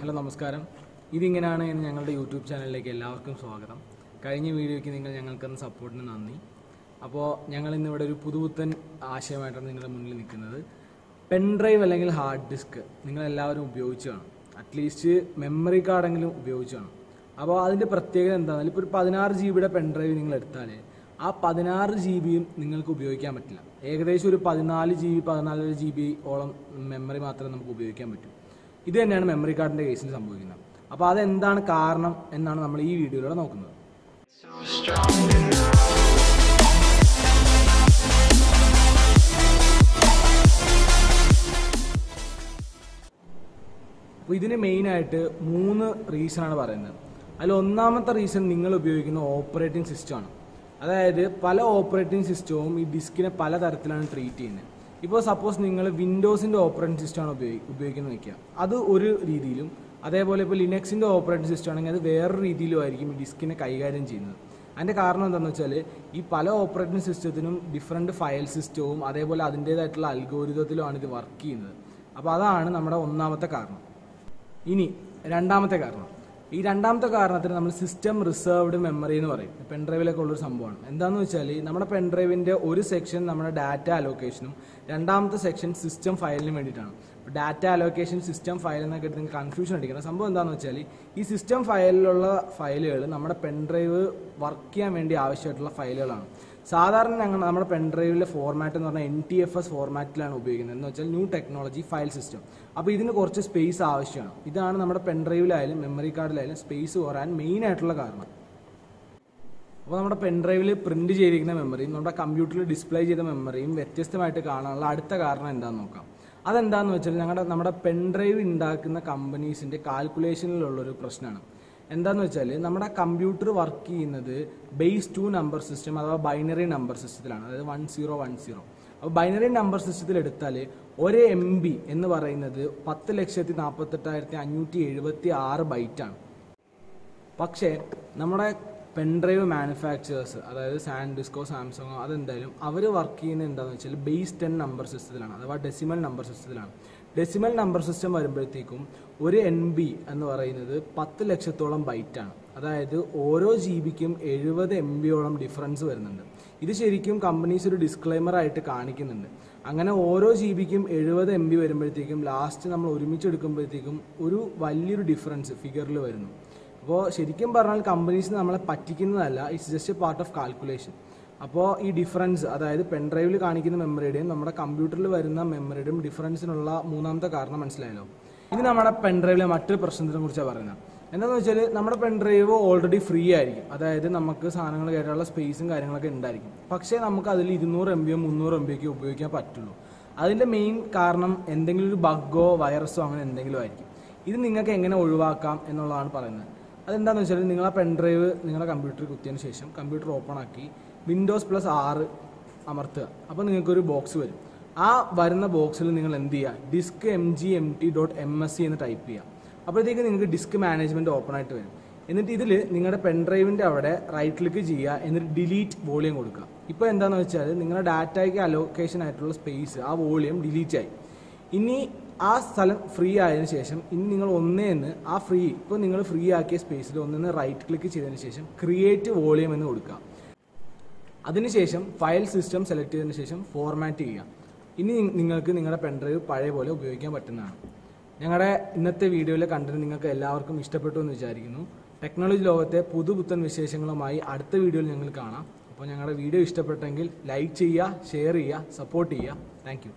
Hello നമസ്കാരം. ഇതിങ്ങനെയാണ് എന്ന് ഞങ്ങളുടെ യൂട്യൂബ് ചാനലിലേക്ക് എല്ലാവർക്കും സ്വാഗതം. കഴിഞ്ഞ വീഡിയോയ്ക്ക് നിങ്ങൾ ഞങ്ങൾക്കെന്ന സപ്പോർട്ടിന് നന്ദി. അപ്പോൾ ഞങ്ങൾ ഇന്നിവിടെ ഒരു പുതുപുത്തൻ ആശയമായിട്ടാണ് നിങ്ങളുടെ മുന്നിൽ നിൽക്കുന്നത്. പെൻഡ്രൈവ് അല്ലെങ്കിൽ ഹാർഡ് ഡിസ്ക് നിങ്ങളെല്ലാവരും ഉപയോഗിച്ച് കാണും, അറ്റ്ലീസ്റ്റ് മെമ്മറി കാർഡെങ്കിലും ഉപയോഗിച്ച് കാണും. അപ്പോൾ അതിൻ്റെ പ്രത്യേകത എന്താണെന്ന് ഇപ്പോൾ ഒരു 16 GB പെൻഡ്രൈവ് നിങ്ങൾ എടുത്താൽ ആ 16 GB നിങ്ങൾക്ക് ഉപയോഗിക്കാൻ പറ്റില്ല. ഏകദേശം ഒരു 14 GB 14.5 GB ഓളം മെമ്മറി മാത്രമേ നമുക്ക് ഉപയോഗിക്കാൻ പറ്റൂ. ഇത് തന്നെയാണ് മെമ്മറി കാർഡിൻ്റെ കേസിൽ സംഭവിക്കുന്നത്. അപ്പോൾ അതെന്താണ് കാരണം എന്നാണ് നമ്മൾ ഈ വീഡിയോയിലൂടെ നോക്കുന്നത്. അപ്പോൾ ഇതിന് മെയിനായിട്ട് 3 റീസണാണ് പറയുന്നത്. അതിൽ ഒന്നാമത്തെ റീസൺ നിങ്ങൾ ഉപയോഗിക്കുന്ന ഓപ്പറേറ്റിംഗ് സിസ്റ്റമാണ്. അതായത് പല ഓപ്പറേറ്റിംഗ് സിസ്റ്റവും ഈ ഡിസ്കിനെ പല തരത്തിലാണ് ട്രീറ്റ് ചെയ്യുന്നത്. ഇപ്പോൾ സപ്പോസ് നിങ്ങൾ വിൻഡോസിൻ്റെ ഓപ്പറേറ്റിംഗ് സിസ്റ്റമാണ് ഉപയോഗിക്കുന്നത് വയ്ക്കുക, അത് ഒരു രീതിയിലും, അതേപോലെ ഇപ്പോൾ ലിനക്സിൻ്റെ ഓപ്പറേറ്റിംഗ് സിസ്റ്റം ആണെങ്കിൽ അത് വേറൊരു രീതിയിലും ആയിരിക്കും ഈ ഡിസ്കിനെ കൈകാര്യം ചെയ്യുന്നത്. അതിൻ്റെ കാരണം എന്താണെന്ന് വെച്ചാൽ ഈ പല ഓപ്പറേറ്റിംഗ് സിസ്റ്റത്തിനും ഡിഫറെൻറ്റ് ഫയൽ സിസ്റ്റവും അതേപോലെ അതിൻ്റേതായിട്ടുള്ള അൽഗോരിതത്തിലുമാണ് ഇത് വർക്ക് ചെയ്യുന്നത്. അപ്പോൾ അതാണ് നമ്മുടെ ഒന്നാമത്തെ കാരണം. ഇനി രണ്ടാമത്തെ കാരണം, ഈ രണ്ടാമത്തെ കാരണത്തിന് നമ്മൾ സിസ്റ്റം റിസർവ്ഡ് മെമ്മറി എന്ന് പറയും. പെൻഡ്രൈവിലൊക്കെ ഉള്ളൊരു സംഭവമാണ്. എന്താണെന്ന് വെച്ചാൽ നമ്മുടെ പെൻഡ്രൈവിൻ്റെ ഒരു സെക്ഷൻ നമ്മുടെ ഡാറ്റ അലോക്കേഷനും രണ്ടാമത്തെ സെക്ഷൻ സിസ്റ്റം ഫയലിനും വേണ്ടിയിട്ടാണ്. ഡാറ്റ അലോക്കേഷൻ സിസ്റ്റം ഫയൽ എന്നൊക്കെ എടുത്ത് നിങ്ങൾക്ക് കൺഫ്യൂഷൻ അടിക്കണം. സംഭവം എന്താണെന്ന് വെച്ചാൽ ഈ സിസ്റ്റം ഫയലിലുള്ള ഫയലുകൾ നമ്മുടെ പെൻഡ്രൈവ് വർക്ക് ചെയ്യാൻ വേണ്ടി ആവശ്യമായിട്ടുള്ള ഫയലുകളാണ്. സാധാരണ നമ്മുടെ പെൻഡ്രൈവിലെ ഫോർമാറ്റ് എന്ന് പറഞ്ഞാൽ NTFS ഫോർമാറ്റിലാണ് ഉപയോഗിക്കുന്നത്, എന്ന് വെച്ചാൽ ന്യൂ ടെക്നോളജി ഫയൽ സിസ്റ്റം. അപ്പോൾ ഇതിന് കുറച്ച് സ്പേസ് ആവശ്യമാണ്. ഇതാണ് നമ്മുടെ പെൻഡ്രൈവിലായാലും മെമ്മറി കാർഡിലായാലും സ്പേസ് കുറയാൻ മെയിൻ ആയിട്ടുള്ള കാരണം. അപ്പോൾ നമ്മുടെ പെൻഡ്രൈവിൽ പ്രിന്റ് ചെയ്തിരിക്കുന്ന മെമ്മറിയും നമ്മുടെ കമ്പ്യൂട്ടറിൽ ഡിസ്പ്ലേ ചെയ്ത മെമ്മറിയും വ്യത്യസ്തമായിട്ട് കാണാനുള്ള അടുത്ത കാരണം എന്താണെന്ന് നോക്കാം. അതെന്താണെന്ന് വെച്ചാൽ നമ്മുടെ പെൻഡ്രൈവ് ഉണ്ടാക്കുന്ന കമ്പനീസിൻ്റെ കാൽക്കുലേഷനിലുള്ളൊരു പ്രശ്നമാണ്. എന്താണെന്ന് വെച്ചാൽ നമ്മുടെ കമ്പ്യൂട്ടർ വർക്ക് ചെയ്യുന്നത് ബേസ് 2 നമ്പർ സിസ്റ്റം അഥവാ ബൈനറി നമ്പർ സിസ്റ്റത്തിലാണ്, അതായത് 1010. അപ്പോൾ ബൈനറി നമ്പർ സിസ്റ്റത്തിൽ എടുത്താൽ ഒരു MB എന്ന് പറയുന്നത് 10,48,576 ബൈറ്റാണ്. പക്ഷേ നമ്മുടെ പെൻഡ്രൈവ് മാനുഫാക്ചറേഴ്സ്, അതായത് സാൻഡിസ്കോ സാംസങ്ങോ, അതെന്തായാലും അവർ വർക്ക് ചെയ്യുന്നത് എന്താണെന്ന് വെച്ചാൽ ബേസ് 10 നമ്പർ സിസ്റ്റത്തിലാണ്, അഥവാ ഡെസിമൽ നമ്പർ സിസ്റ്റത്തിലാണ്. ഡെസിമൽ നമ്പർ സിസ്റ്റം വരുമ്പോഴത്തേക്കും ഒരു NB എന്ന് പറയുന്നത് 10 ലക്ഷത്തോളം ബൈറ്റാണ്. അതായത് ഓരോ GBക്കും 70 MB ഡിഫറൻസ് വരുന്നുണ്ട്. ഇത് ശരിക്കും കമ്പനീസ് ഒരു ഡിസ്ക്ലെയിമറായിട്ട് കാണിക്കുന്നുണ്ട്. അങ്ങനെ ഓരോ GBക്കും 70 MB വരുമ്പോഴത്തേക്കും ലാസ്റ്റ് നമ്മൾ ഒരുമിച്ചെടുക്കുമ്പോഴത്തേക്കും ഒരു വലിയൊരു ഡിഫറൻസ് ഫിഗറിൽ വരുന്നു. അപ്പോൾ ശരിക്കും പറഞ്ഞാൽ കമ്പനീസ് നമ്മളെ പറ്റിക്കുന്നതല്ല, it's just a part of calculation. അപ്പോൾ ഈ ഡിഫറൻസ്, അതായത് പെൻഡ്രൈവിൽ കാണിക്കുന്ന മെമ്മറിയുടെയും നമ്മുടെ കമ്പ്യൂട്ടറിൽ വരുന്ന മെമ്മറിയുടെയും ഡിഫറൻസിനുള്ള മൂന്നാമത്തെ കാരണം മനസ്സിലായല്ലോ. ഇനി നമ്മുടെ പെൻഡ്രൈവിലെ മറ്റൊരു പ്രശ്നത്തിനെ കുറിച്ചാണ് പറയുന്നത്. എന്താണെന്ന് വെച്ചാൽ നമ്മുടെ പെൻഡ്രൈവ് ഓൾറെഡി ഫ്രീ ആയിരിക്കും, അതായത് നമുക്ക് സാധനങ്ങൾ കയറ്റാനുള്ള സ്പേസും കാര്യങ്ങളൊക്കെ ഉണ്ടായിരിക്കും. പക്ഷേ നമുക്ക് അതിൽ 200 MBയോ 300 MBയൊക്കെ ഉപയോഗിക്കാൻ പറ്റുള്ളൂ. അതിൻ്റെ മെയിൻ കാരണം എന്തെങ്കിലും ഒരു ബഗ്ഗോ വൈറസോ അങ്ങനെ എന്തെങ്കിലും ആയിരിക്കും. ഇത് നിങ്ങൾക്ക് എങ്ങനെ ഒഴിവാക്കാം എന്നുള്ളതാണ് പറയുന്നത്. അതെന്താണെന്ന് വെച്ചാൽ നിങ്ങൾ ആ പെൻഡ്രൈവ് നിങ്ങളുടെ കമ്പ്യൂട്ടറിൽ കുത്തിയതിന് ശേഷം കമ്പ്യൂട്ടർ ഓപ്പൺ ആക്കി Windows+R അമർത്തുക. അപ്പോൾ നിങ്ങൾക്കൊരു ബോക്സ് വരും. ആ വരുന്ന ബോക്സിൽ നിങ്ങൾ എന്ത് ചെയ്യുക, ഡിസ്ക് mgmt.msc എന്ന് ടൈപ്പ് ചെയ്യുക. അപ്പോഴത്തേക്ക് നിങ്ങൾക്ക് ഡിസ്ക് മാനേജ്മെൻറ്റ് ഓപ്പൺ ആയിട്ട് വരും. എന്നിട്ട് ഇതിൽ നിങ്ങളുടെ പെൻഡ്രൈവിൻ്റെ അവിടെ റൈറ്റ് ക്ലിക്ക് ചെയ്യുക, എന്നിട്ട് ഡിലീറ്റ് വോളിയം കൊടുക്കുക. ഇപ്പോൾ എന്താണെന്ന് വെച്ചാൽ നിങ്ങളുടെ ഡാറ്റയ്ക്ക് അലോക്കേഷൻ ആയിട്ടുള്ള സ്പേസ്, ആ വോളിയം ഡിലീറ്റ് ആയി. ഇനി ആ സ്ഥലം ഫ്രീ ആയതിനു ശേഷം ഇനി നിങ്ങൾ ഇപ്പോൾ നിങ്ങൾ ഫ്രീ ആക്കിയ സ്പേസിൽ ഒന്നിന്ന് റൈറ്റ് ക്ലിക്ക് ചെയ്തതിന് ശേഷം ക്രിയേറ്റ് വോളിയം എന്ന് കൊടുക്കുക. അതിനുശേഷം ഫയൽ സിസ്റ്റം സെലക്ട് ചെയ്തതിന് ശേഷം ഫോർമാറ്റ് ചെയ്യുക. ഇനി നിങ്ങൾക്ക് നിങ്ങളുടെ പെൻഡ്രൈവ് പഴയ പോലെ ഉപയോഗിക്കാൻ പറ്റുന്നതാണ്. ഞങ്ങളുടെ ഇന്നത്തെ വീഡിയോയിലെ കണ്ടന്റ് നിങ്ങൾക്ക് എല്ലാവർക്കും ഇഷ്ടപ്പെട്ടു എന്ന് വിചാരിക്കുന്നു. ടെക്നോളജി ലോകത്തെ പുതുപുത്തൻ വിശേഷങ്ങളുമായി അടുത്ത വീഡിയോയിൽ ഞങ്ങൾ കാണാം. അപ്പോൾ ഞങ്ങളുടെ വീഡിയോ ഇഷ്ടപ്പെട്ടെങ്കിൽ ലൈക്ക് ചെയ്യുക, ഷെയർ ചെയ്യുക, സപ്പോർട്ട് ചെയ്യുക. Thank you.